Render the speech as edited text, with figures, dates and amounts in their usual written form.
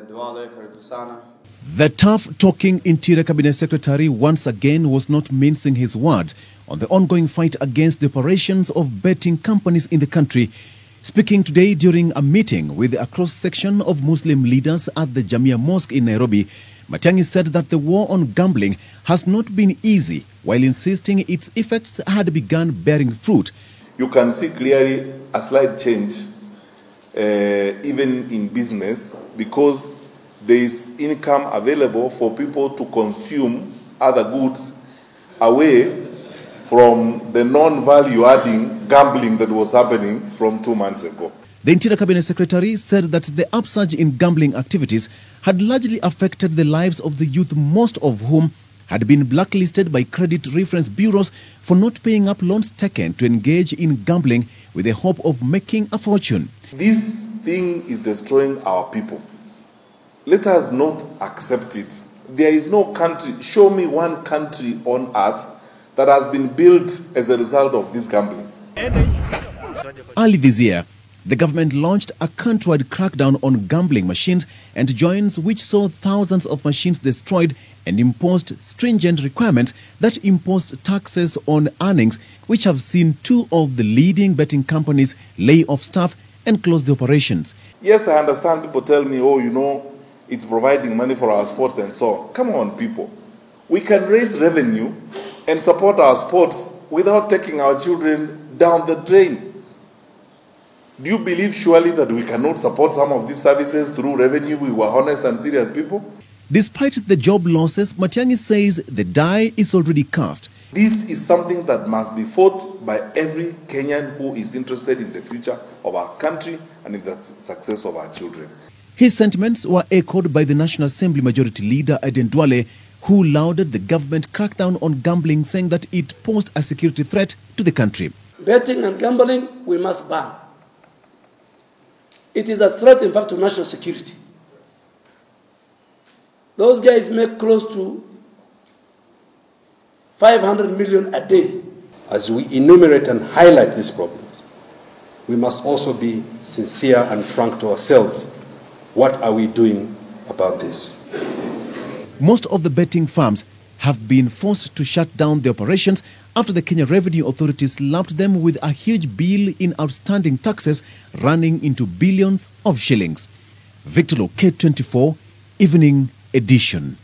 The tough-talking Interior Cabinet Secretary once again was not mincing his words on the ongoing fight against the operations of betting companies in the country. Speaking today during a meeting with a cross-section of Muslim leaders at the Jamia Mosque in Nairobi, Matiang'i said that the war on gambling has not been easy, while insisting its effects had begun bearing fruit. You can see clearly a slight change, even in business, because there is income available for people to consume other goods away from the non-value-adding gambling that was happening from 2 months ago. The Interior Cabinet Secretary said that the upsurge in gambling activities had largely affected the lives of the youth, most of whom had been blacklisted by credit reference bureaus for not paying up loans taken to engage in gambling with the hope of making a fortune. This thing is destroying our people. Let us not accept it. There is no country, show me one country on earth that has been built as a result of this gambling. Early this year, the government launched a countrywide crackdown on gambling machines and joints, which saw thousands of machines destroyed, and imposed stringent requirements that imposed taxes on earnings, which have seen 2 of the leading betting companies lay off staff and close the operations. Yes, I understand people tell me, oh, you know, it's providing money for our sports and so on. Come on, people. We can raise revenue and support our sports without taking our children down the drain. Do you believe surely that we cannot support some of these services through revenue? We were honest and serious people. Despite the job losses, Matiang'i says the die is already cast. This is something that must be fought by every Kenyan who is interested in the future of our country and in the success of our children. His sentiments were echoed by the National Assembly Majority Leader Aden Duale, who lauded the government crackdown on gambling, saying that it posed a security threat to the country. Betting and gambling, we must ban. It is a threat, in fact, to national security. Those guys make close to 500 million a day. As we enumerate and highlight these problems, we must also be sincere and frank to ourselves. What are we doing about this? Most of the betting firms have been forced to shut down their operations after the Kenya Revenue Authority slapped them with a huge bill in outstanding taxes running into billions of shillings. Victor Lo, K24, Evening Edition.